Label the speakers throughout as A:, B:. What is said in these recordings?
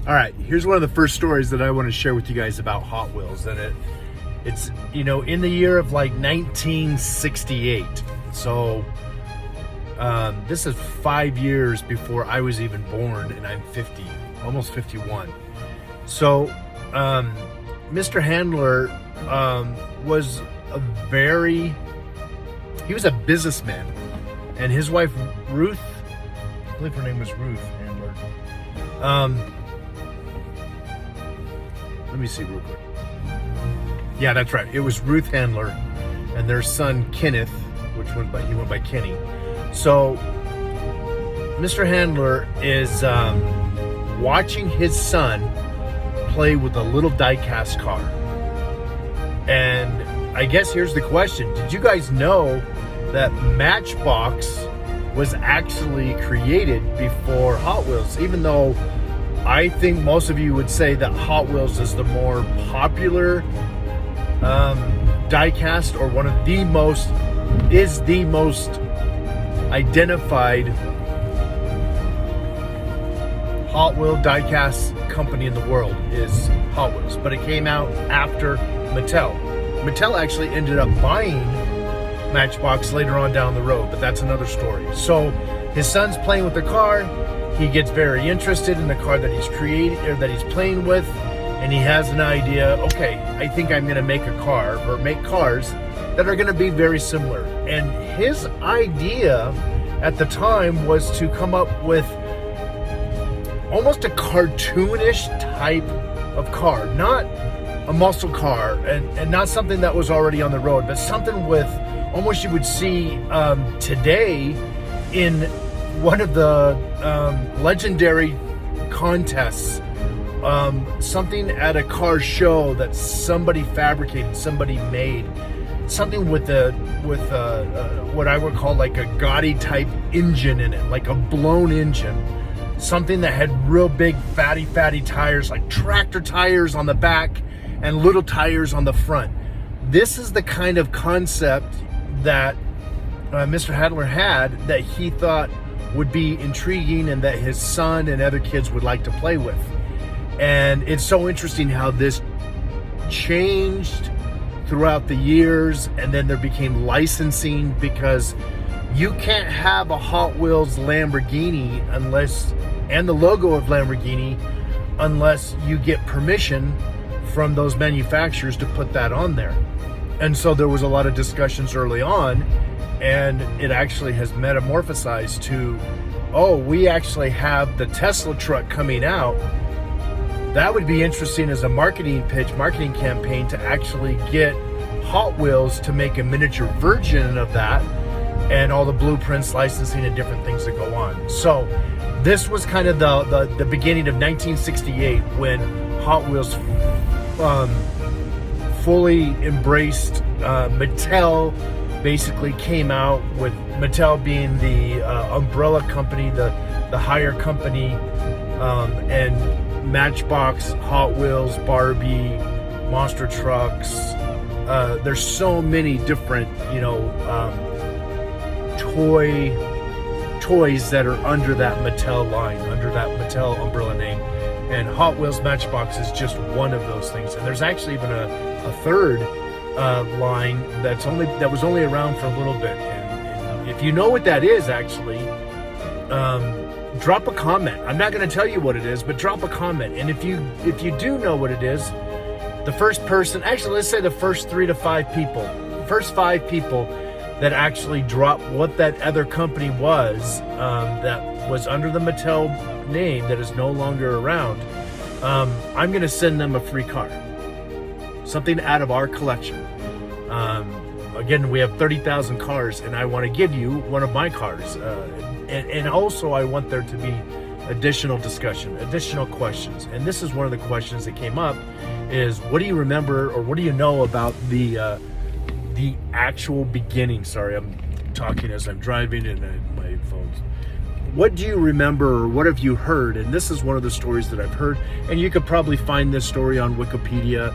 A: All right, here's one of the first stories that I want to share with you guys about Hot Wheels, and it's in the year of like 1968. So this is 5 years before I was even born, and I'm 50, almost 51. So Mr. Handler was he was a businessman, and his wife Ruth, I believe her name was Ruth Handler. Let me see real quick. Yeah, that's right. It was Ruth Handler and their son Kenneth, he went by Kenny. So Mr. Handler is watching his son play with a little die-cast car. And I guess here's the question. Did you guys know that Matchbox was actually created before Hot Wheels? Even though I think most of you would say that Hot Wheels is the more popular die-cast, or the most identified Hot Wheel die-cast company in the world is Hot Wheels. But it came out after Mattel. Mattel actually ended up buying Matchbox later on down the road, but that's another story. So his son's playing with the car. He gets very interested in the car that he's playing with, and he has an idea. Okay, I think I'm going to make a car, or make cars that are going to be very similar. And his idea at the time was to come up with almost a cartoonish type of car, not a muscle car, and not something that was already on the road, but something with almost you would see today in one of the legendary contests, something at a car show that somebody fabricated, somebody made, something with what I would call like a Gotti type engine in it, like a blown engine, something that had real big fatty tires, like tractor tires on the back and little tires on the front. This is the kind of concept that Mr. Handler had, that he thought would be intriguing and that his son and other kids would like to play with. And it's so interesting how this changed throughout the years, and then there became licensing, because you can't have a Hot Wheels Lamborghini and the logo of Lamborghini unless you get permission from those manufacturers to put that on there. And so there was a lot of discussions early on, and it actually has metamorphosized to, we actually have the Tesla truck coming out. That would be interesting as a marketing campaign, to actually get Hot Wheels to make a miniature version of that, and all the blueprints, licensing, and different things that go on. So this was kind of the beginning of 1968, when Hot Wheels fully embraced. Mattel basically came out, with Mattel being the umbrella company, the higher company, and Matchbox, Hot Wheels, Barbie, monster trucks. There's so many different, toys that are under that Mattel line, under that Mattel umbrella name. And Hot Wheels Matchbox is just one of those things. And there's actually even a third line that was only around for a little bit. And if you know what that is, actually, drop a comment. I'm not going to tell you what it is, but drop a comment. And if you do know what it is, the first person, actually, let's say the first 3 to 5 people, first 5 people that actually drop what that other company was, that was under the Mattel name, that is no longer around, I'm going to send them a free car, something out of our collection. Again, we have 30,000 cars, and I want to give you one of my cars, and also I want there to be additional discussion, additional questions. And this is one of the questions that came up, is what do you remember, or what do you know about the actual beginning? Sorry, I'm talking as I'm driving, and my phone's. What do you remember, or what have you heard? And this is one of the stories that I've heard, and you could probably find this story on Wikipedia.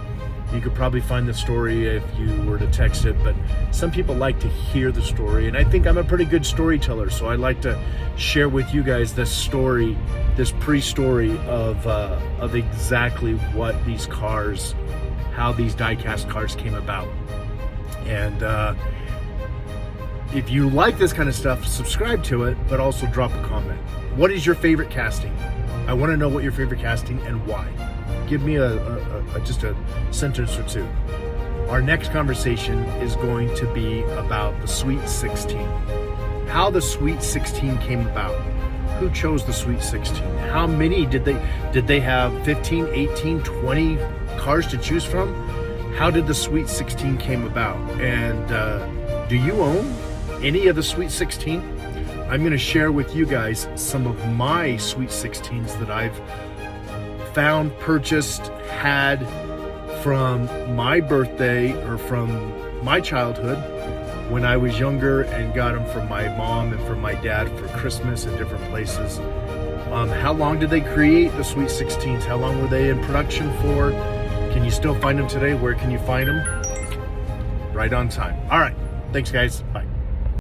A: You could probably find the story if you were to text it, but some people like to hear the story, and I think I'm a pretty good storyteller, so I like to share with you guys this story, this pre-story of exactly what these cars, how these die-cast cars came about. And if you like this kind of stuff, subscribe to it, but also drop a comment. What is your favorite casting? I want to know what your favorite casting and why. Give me just a sentence or two. Our next conversation is going to be about the Sweet 16. How the Sweet 16 came about. Who chose the Sweet 16? How many did they have? 15, 18, 20 cars to choose from? How did the Sweet 16 came about? And do you own any of the Sweet 16? I'm going to share with you guys some of my Sweet 16s that I've found, purchased, had from my birthday or from my childhood when I was younger, and got them from my mom and from my dad for Christmas in different places. How long did they create the Sweet 16s? How long were they in production for? Can you still find them today? Where can you find them? Right on time. All right. Thanks, guys. Bye.